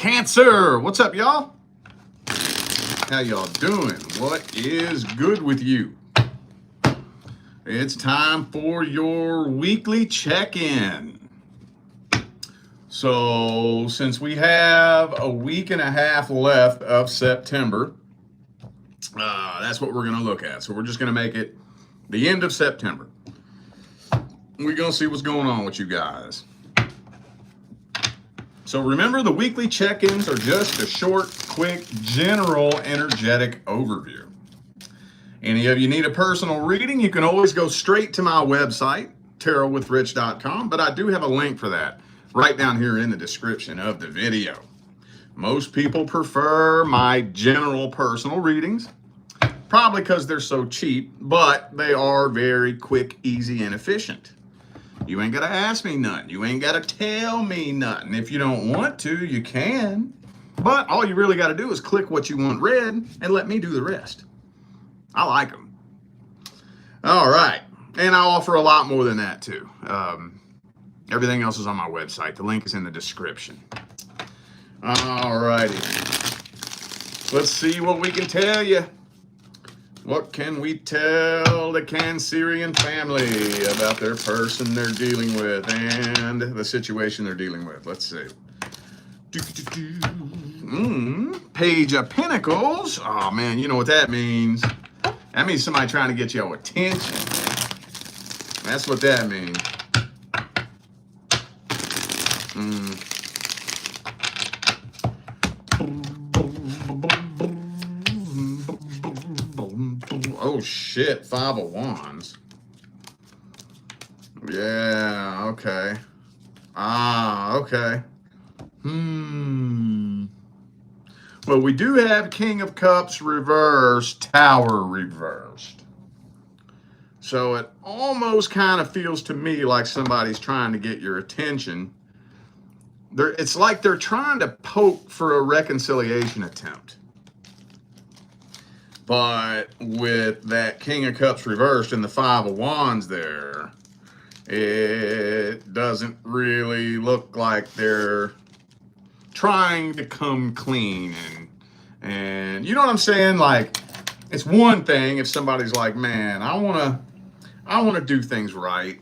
Cancer, what's up, y'all? How y'all doing? What is good with you? It's time for your weekly check-in. So, since we have a week and a half left of September, that's what we're going to look at. So, we're just going to make it the end of September. We're going to see what's going on with you guys. So remember, the weekly check-ins are just a short, quick, general, energetic overview. Any of you need a personal reading, you can always go straight to my website, tarotwithrich.com, but I do have a link for that right down here in the description of the video. Most people prefer my general personal readings, probably because they're so cheap, but they are very quick, easy, and efficient. You ain't got to ask me nothing. You ain't got to tell me nothing. If you don't want to, you can. But all you really got to do is click what you want read and let me do the rest. I like them. All right. And I offer a lot more than that, too. Everything else is on my website. The link is in the description. All righty. Let's see what we can tell you. What can we tell the Cancerian family about their person they're dealing with and the situation they're dealing with? Let's see. Page of Pentacles. Oh, man, you know what that means. That means somebody trying to get your attention. That's what that means. Oh shit, Five of Wands. Yeah, okay. Okay. Well, we do have King of Cups reversed, Tower reversed. So it almost kind of feels to me like somebody's trying to get your attention. It's like they're trying to poke for a reconciliation attempt. But with that King of Cups reversed and the Five of Wands there, it doesn't really look like they're trying to come clean. And you know what I'm saying? Like, it's one thing if somebody's like, man, I want to do things right.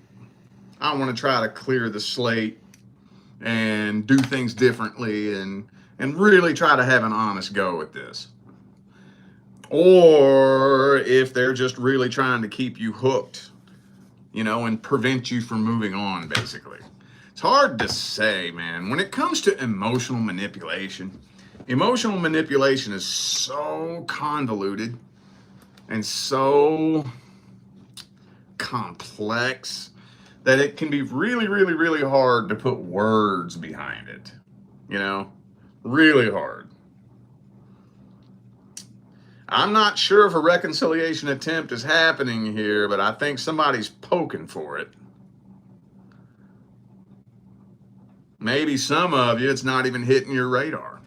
I want to try to clear the slate and do things differently and really try to have an honest go at this. Or if they're just really trying to keep you hooked, you know, and prevent you from moving on, basically. It's hard to say, man. When it comes to emotional manipulation is so convoluted and so complex that it can be really, really, really hard to put words behind it. You know, really hard. I'm not sure if a reconciliation attempt is happening here, but I think somebody's poking for it. Maybe some of you, it's not even hitting your radar.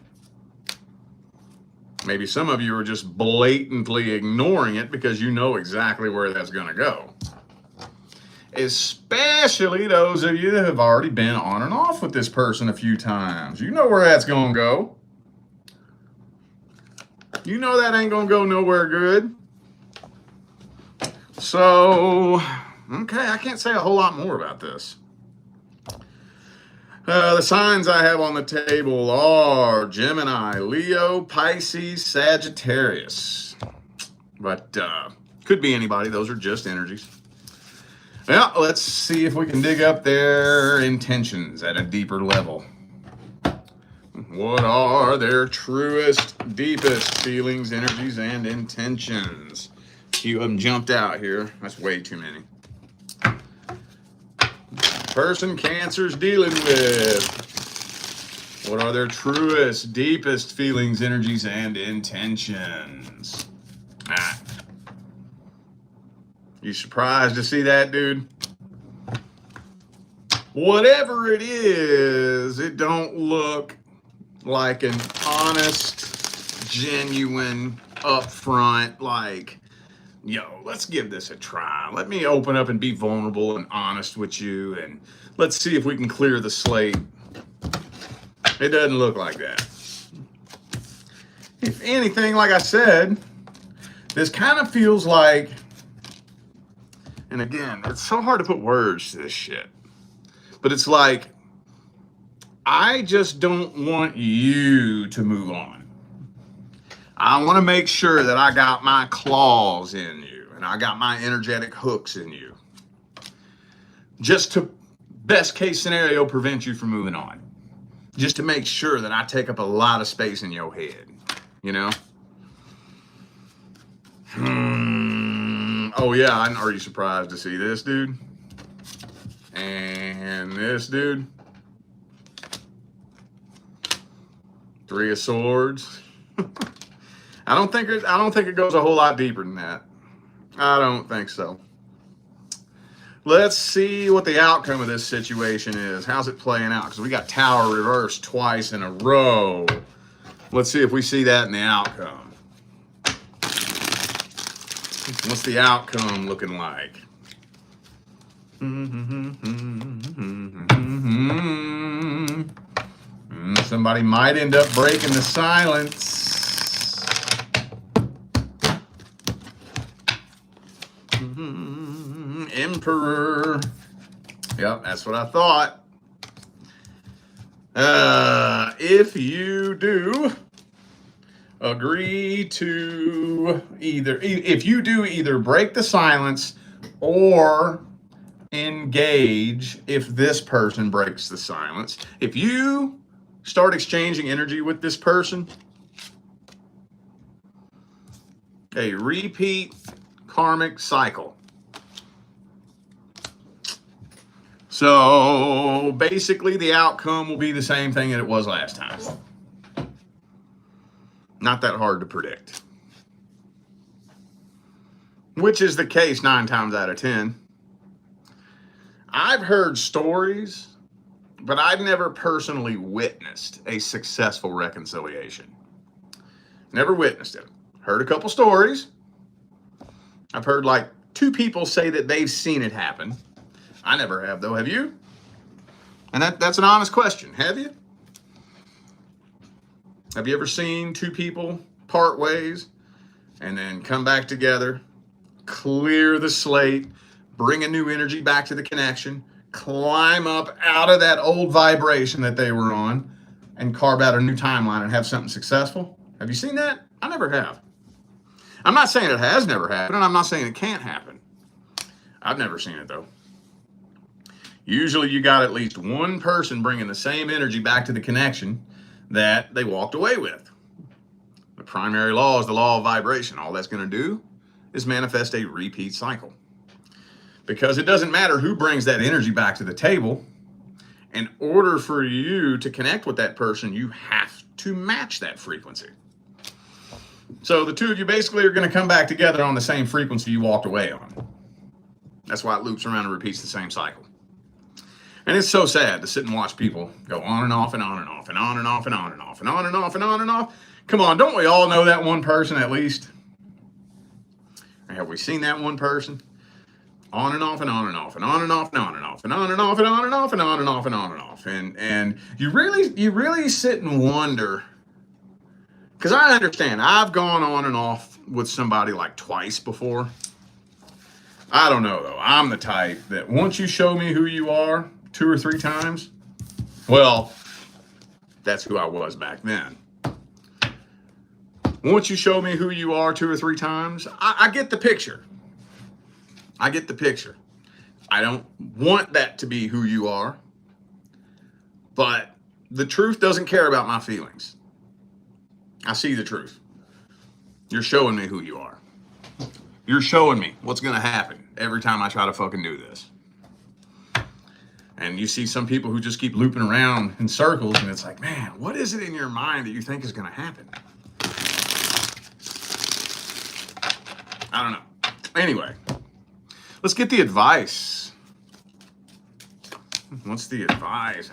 Maybe some of you are just blatantly ignoring it because you know exactly where that's going to go. Especially those of you that have already been on and off with this person a few times. You know where that's going to go. You know that ain't gonna go nowhere good. So, okay, I can't say a whole lot more about this. The signs I have on the table are Gemini, Leo, Pisces, Sagittarius. But could be anybody. Those are just energies. Well, let's see if we can dig up their intentions at a deeper level. What are their truest, deepest feelings, energies, and intentions? A few of them jumped out here. That's way too many. Person Cancer's dealing with. What are their truest, deepest feelings, energies, and intentions? You surprised to see that, dude? Whatever it is, it don't look like an honest, genuine, upfront, like, yo, let's give this a try. Let me open up and be vulnerable and honest with you, and let's see if we can clear the slate. It doesn't look like that. If anything, like I said, this kind of feels like, and again, it's so hard to put words to this shit, but it's like, I just don't want you to move on. I want to make sure that I got my claws in you and I got my energetic hooks in you. Just to, best case scenario, prevent you from moving on. Just to make sure that I take up a lot of space in your head, you know? Oh yeah, are you surprised to see this dude? And this dude? Three of Swords. I don't think it goes a whole lot deeper than that. I don't think so. Let's see what the outcome of this situation is. How's it playing out? Because we got Tower reversed twice in a row. Let's see if we see that in the outcome. What's the outcome looking like? Somebody might end up breaking the silence. Emperor. Yep, that's what I thought. If you do agree to either break the silence or engage if this person breaks the silence, if you start exchanging energy with this person, a repeat karmic cycle. So basically the outcome will be the same thing that it was last time. Not that hard to predict. Which is the case 9 times out of 10. I've heard stories, but I've never personally witnessed a successful reconciliation. Never witnessed it. Heard a couple stories. I've heard like 2 people say that they've seen it happen. I never have though. Have you? And that's an honest question. Have you? Have you ever seen 2 people part ways and then come back together, clear the slate, bring a new energy back to the connection, climb up out of that old vibration that they were on, and carve out a new timeline and have something successful? Have you seen that? I never have. I'm not saying it has never happened, and I'm not saying it can't happen. I've never seen it though. Usually you got at least one person bringing the same energy back to the connection that they walked away with. The primary law is the law of vibration. All that's going to do is manifest a repeat cycle. Because it doesn't matter who brings that energy back to the table. In order for you to connect with that person, you have to match that frequency. So the 2 of you basically are going to come back together on the same frequency you walked away on. That's why it loops around and repeats the same cycle. And it's so sad to sit and watch people go on and off and on and off and on and off and on and off and on and off and on and off. Come on, don't we all know that one person at least? Or have we seen that one person? On and off and on and off and on and off and on and off and on and off and on and off and on and off and on and off. And you really sit and wonder, because I understand I've gone on and off with somebody like twice before. I don't know though. I'm the type that once you show me who you are 2 or 3 times, well, that's who I was back then. Once you show me who you are 2 or 3 times, I get the picture. I get the picture. I don't want that to be who you are, but the truth doesn't care about my feelings. I see the truth. You're showing me who you are. You're showing me what's going to happen every time I try to fucking do this. And you see some people who just keep looping around in circles, and it's like, man, what is it in your mind that you think is going to happen? I don't know. Anyway, let's get the advice. What's the advice?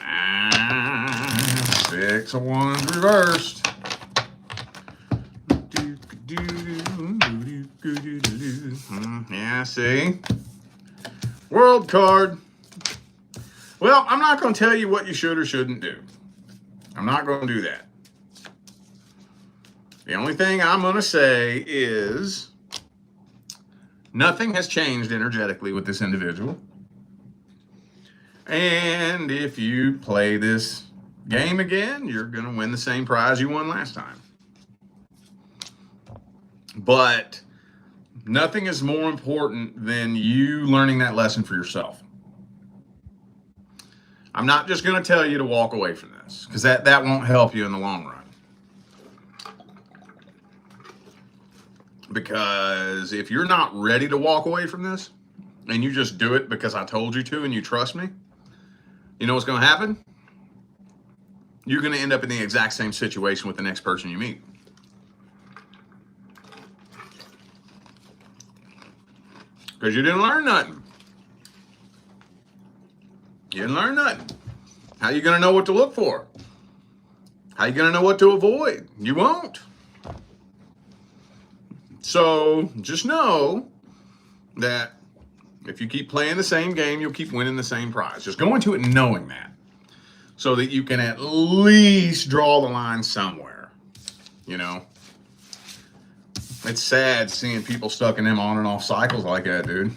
6 of Wands reversed. Yeah, see? World card. Well, I'm not going to tell you what you should or shouldn't do. I'm not going to do that. The only thing I'm going to say is nothing has changed energetically with this individual. And if you play this game again, you're going to win the same prize you won last time. But nothing is more important than you learning that lesson for yourself. I'm not just going to tell you to walk away from this, because that won't help you in the long run. Because if you're not ready to walk away from this, and you just do it because I told you to and you trust me, you know what's going to happen? You're going to end up in the exact same situation with the next person you meet. Because you didn't learn nothing. You didn't learn nothing. How are you going to know what to look for? How are you going to know what to avoid? You won't. So just know that if you keep playing the same game, you'll keep winning the same prize. Just go into it knowing that, so that you can at least draw the line somewhere. You know, it's sad seeing people stuck in them on and off cycles like that, dude.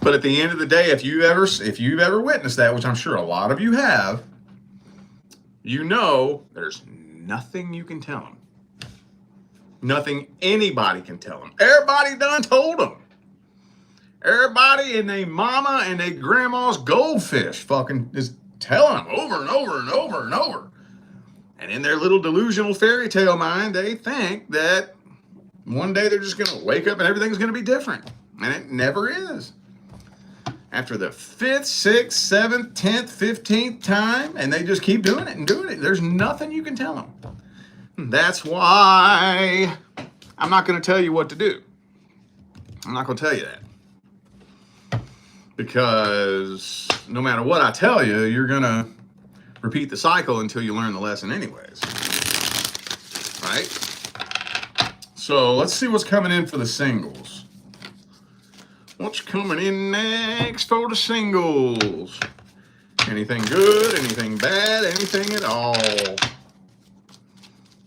But at the end of the day, if you've ever witnessed that, which I'm sure a lot of you have, you know there's nothing you can tell them. Nothing anybody can tell them. Everybody done told them. Everybody and their mama and their grandma's goldfish fucking is telling them over and over and over and over. And in their little delusional fairy tale mind, they think that one day they're just going to wake up and everything's going to be different. And it never is. After the 5th, 6th, 7th, 10th, 15th time, and they just keep doing it and doing it, there's nothing you can tell them. That's why I'm not going to tell you what to do. I'm not going to tell you that. Because no matter what I tell you, you're going to repeat the cycle until you learn the lesson anyways. Right? So let's see what's coming in for the singles. What's coming in next for the singles? Anything good, anything bad, anything at all?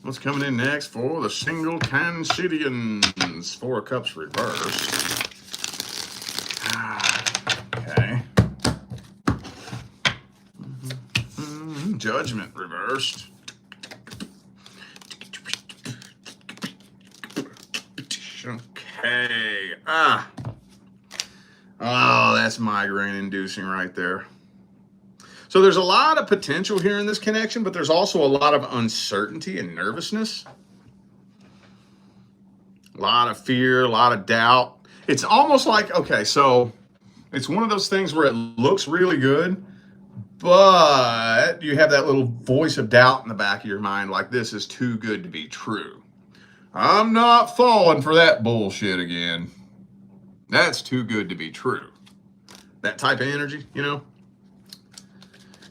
What's coming in next for the single Cansidians? 4 of Cups reversed. Okay. Judgment reversed. Okay. Oh, that's migraine inducing right there. So there's a lot of potential here in this connection, but there's also a lot of uncertainty and nervousness. A lot of fear, a lot of doubt. It's almost like, okay, so it's one of those things where it looks really good, but you have that little voice of doubt in the back of your mind, like this is too good to be true. I'm not falling for that bullshit again. That's too good to be true. That type of energy, you know?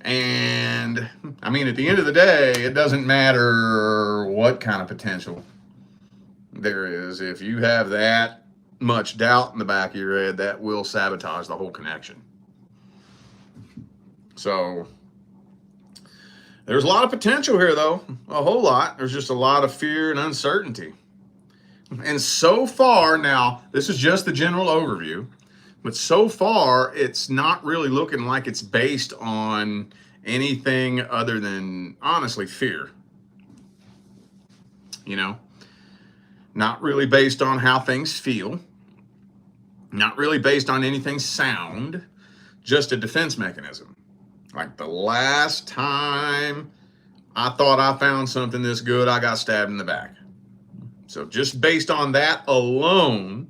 And I mean, at the end of the day, it doesn't matter what kind of potential there is. If you have that much doubt in the back of your head, that will sabotage the whole connection. So there's a lot of potential here, though. A whole lot. There's just a lot of fear and uncertainty. And so far, now, this is just the general overview. But so far, it's not really looking like it's based on anything other than, honestly, fear. You know? Not really based on how things feel. Not really based on anything sound. Just a defense mechanism. Like the last time I thought I found something this good, I got stabbed in the back. So just based on that alone,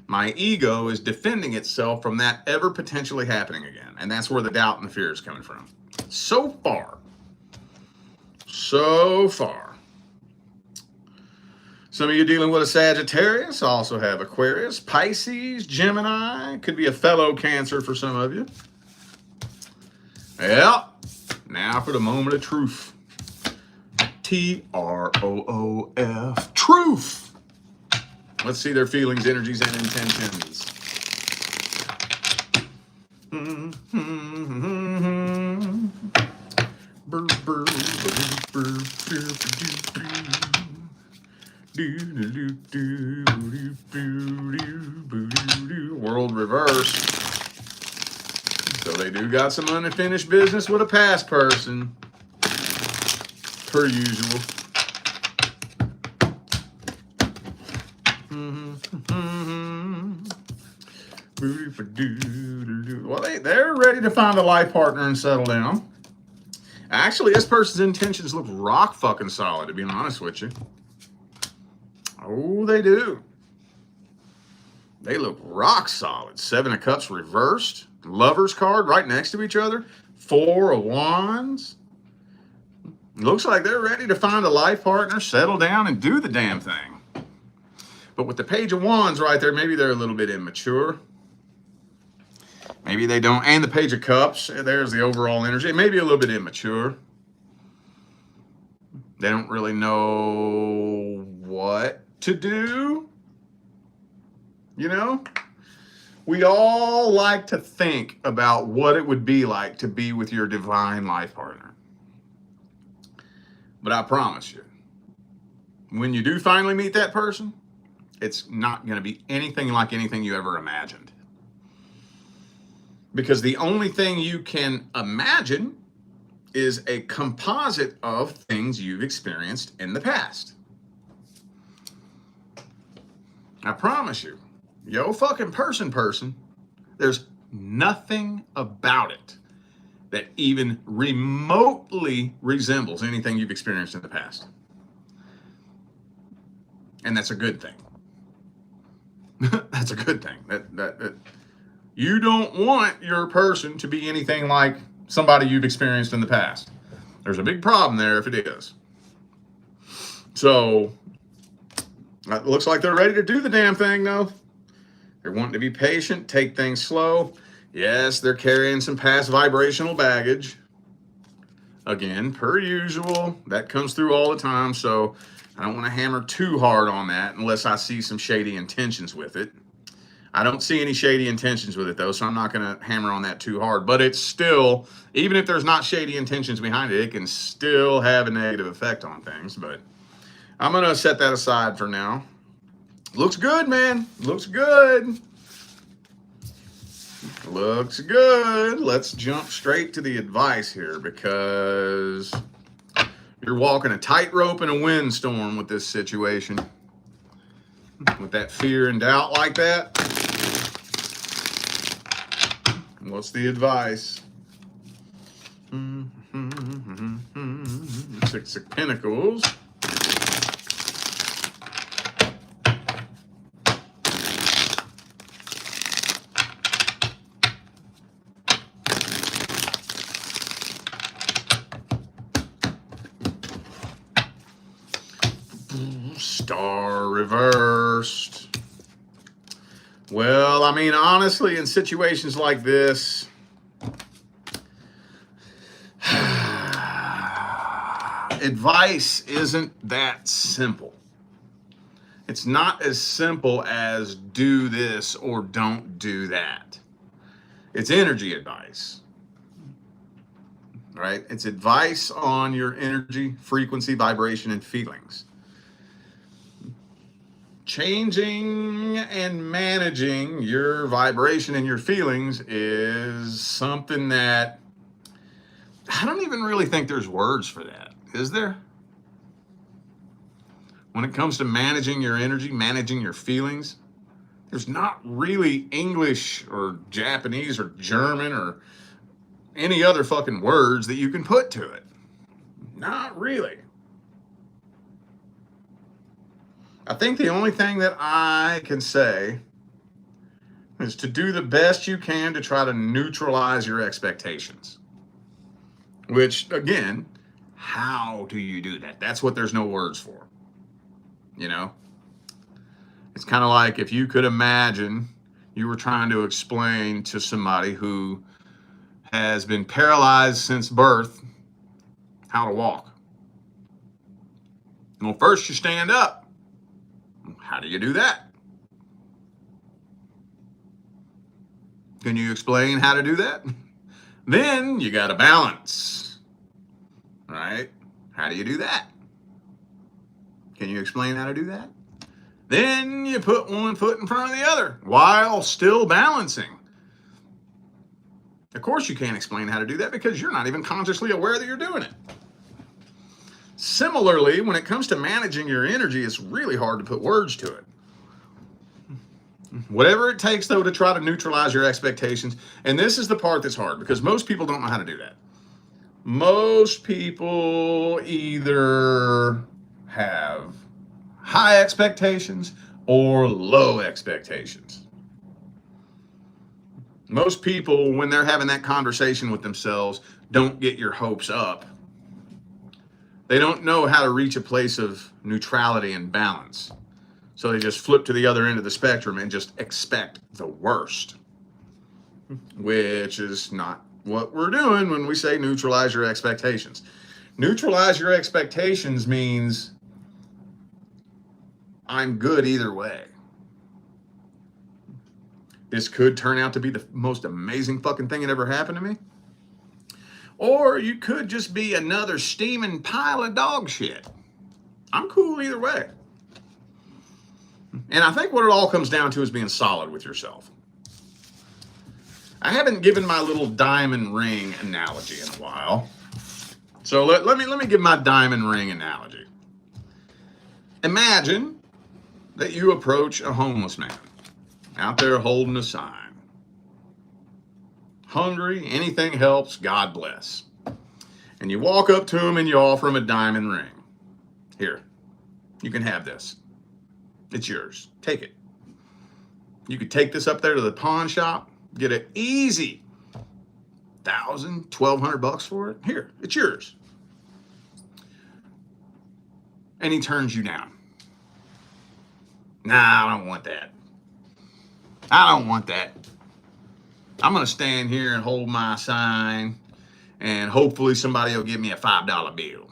my ego is defending itself from that ever potentially happening again. And that's where the doubt and the fear is coming from. So far. So far. Some of you dealing with a Sagittarius also have Aquarius, Pisces, Gemini. Could be a fellow Cancer for some of you. Yeah. Now for the moment of truth. T-R-O-O-F. Truth. Let's see their feelings, energies, and intentions. World reversed. So they do got some unfinished business with a past person, per usual. Well, they're ready to find a life partner and settle down. Actually, this person's intentions look rock fucking solid, to be honest with you. Oh, they do. They look rock solid. 7 of Cups reversed. Lover's card right next to each other. 4 of Wands. Looks like they're ready to find a life partner, settle down, and do the damn thing. But with the Page of Wands right there, maybe they're a little bit immature. Maybe they don't. And the Page of Cups, there's the overall energy. Maybe a little bit immature. They don't really know what to do. You know? We all like to think about what it would be like to be with your divine life partner. But I promise you, when you do finally meet that person, it's not going to be anything like anything you ever imagined. Because the only thing you can imagine is a composite of things you've experienced in the past. I promise you, yo fucking person, there's nothing about it that even remotely resembles anything you've experienced in the past. And that's a good thing. That's a good thing. That you don't want your person to be anything like somebody you've experienced in the past. There's a big problem there if it is. So, it looks like they're ready to do the damn thing, though. They're wanting to be patient, take things slow. Yes, they're carrying some past vibrational baggage. Again, per usual, that comes through all the time, so I don't want to hammer too hard on that unless I see some shady intentions with it. I don't see any shady intentions with it, though, so I'm not going to hammer on that too hard. But it's still, even if there's not shady intentions behind it, it can still have a negative effect on things. But I'm going to set that aside for now. Looks good, man. Looks good. Looks good. Let's jump straight to the advice here, because you're walking a tightrope in a windstorm with this situation. With that fear and doubt like that. What's the advice? 6 of Pentacles. Star reversed. Well, I mean, honestly, in situations like this, advice isn't that simple. It's not as simple as do this or don't do that. It's energy advice, right? It's advice on your energy, frequency, vibration, and feelings. Changing and managing your vibration and your feelings is something that I don't even really think there's words for that. Is there? When it comes to managing your energy, managing your feelings, there's not really English or Japanese or German or any other fucking words that you can put to it. Not really. I think the only thing that I can say is to do the best you can to try to neutralize your expectations. Which, again, how do you do that? That's what there's no words for. You know? It's kind of like if you could imagine you were trying to explain to somebody who has been paralyzed since birth how to walk. Well, first you stand up. How do you do that? Can you explain how to do that? Then you got to balance, right? How do you do that? Can you explain how to do that? Then you put one foot in front of the other while still balancing. Of course you can't explain how to do that because you're not even consciously aware that you're doing it. Similarly, when it comes to managing your energy, it's really hard to put words to it. Whatever it takes, though, to try to neutralize your expectations. And this is the part that's hard because most people don't know how to do that. Most people either have high expectations or low expectations. Most people, when they're having that conversation with themselves, don't get your hopes up. They don't know how to reach a place of neutrality and balance. So they just flip to the other end of the spectrum and just expect the worst, which is not what we're doing when we say neutralize your expectations. Neutralize your expectations means I'm good either way. This could turn out to be the most amazing fucking thing that ever happened to me. Or you could just be another steaming pile of dog shit. I'm cool either way. And I think what it all comes down to is being solid with yourself. I haven't given my little diamond ring analogy in a while. So let me give my diamond ring analogy. Imagine that you approach a homeless man out there holding a sign. Hungry, anything helps, God bless. And you walk up to him and you offer him a diamond ring. Here, you can have this. It's yours. Take it. You could take this up there to the pawn shop, get an easy $1,000, $1,200 for it. Here, it's yours. And he turns you down. Nah, I don't want that. I don't want that. I'm going to stand here and hold my sign, and hopefully somebody will give me a $5 bill.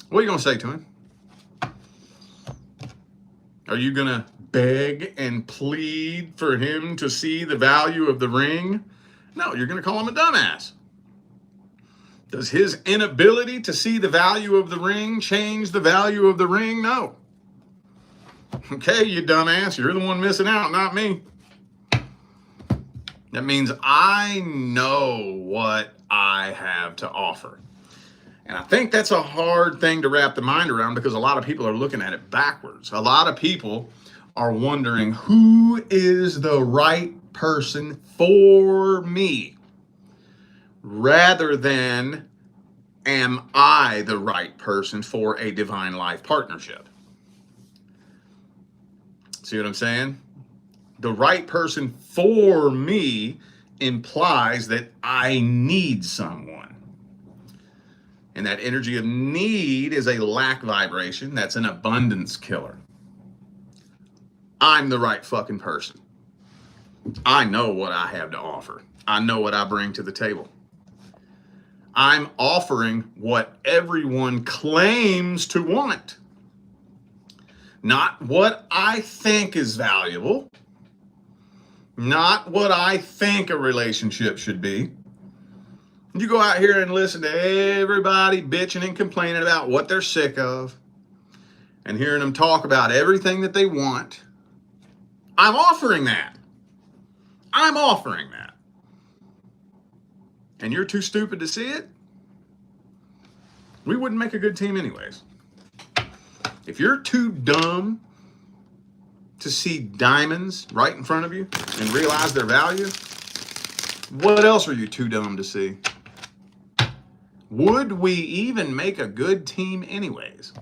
What are you going to say to him? Are you going to beg and plead for him to see the value of the ring? No, you're going to call him a dumbass. Does his inability to see the value of the ring change the value of the ring? No. Okay, you dumbass, you're the one missing out, not me. That means I know what I have to offer. And I think that's a hard thing to wrap the mind around because a lot of people are looking at it backwards. A lot of people are wondering, who is the right person for me? Rather than, am I the right person for a divine life partnership? See what I'm saying? The right person for me implies that I need someone. And that energy of need is a lack vibration. That's an abundance killer. I'm the right fucking person. I know what I have to offer. I know what I bring to the table. I'm offering what everyone claims to want. Not what I think is valuable. Not what I think a relationship should be. You go out here and listen to everybody bitching and complaining about what they're sick of and hearing them talk about everything that they want. I'm offering that. I'm offering that. And you're too stupid to see it? We wouldn't make a good team anyways. If you're too dumb to see diamonds right in front of you and realize their value, what else are you too dumb to see? Would we even make a good team anyways?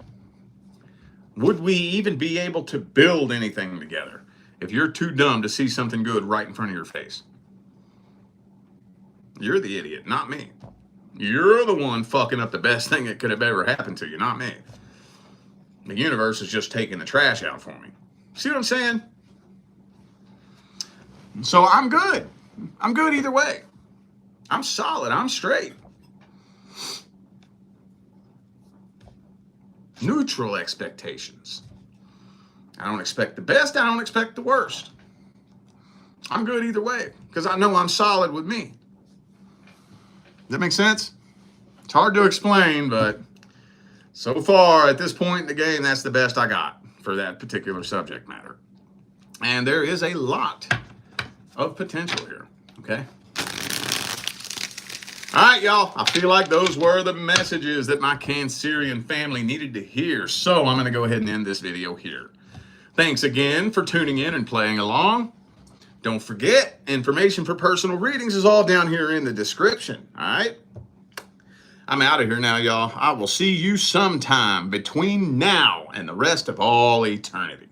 Would we even be able to build anything together if you're too dumb to see something good right in front of your face? You're the idiot, not me. You're the one fucking up the best thing that could have ever happened to you, not me. The universe is just taking the trash out for me. See what I'm saying? So I'm good. I'm good either way. I'm solid. I'm straight. Neutral expectations. I don't expect the best. I don't expect the worst. I'm good either way because I know I'm solid with me. Does that make sense? It's hard to explain, but So far, at this point in the game, that's the best I got for that particular subject matter. And there is a lot of potential here, okay? All right, y'all, I feel like those were the messages that my Cancerian family needed to hear. So I'm going to go ahead and end this video here. Thanks again for tuning in and playing along. Don't forget, information for personal readings is all down here in the description, all right? I'm out of here now, y'all. I will see you sometime between now and the rest of all eternity.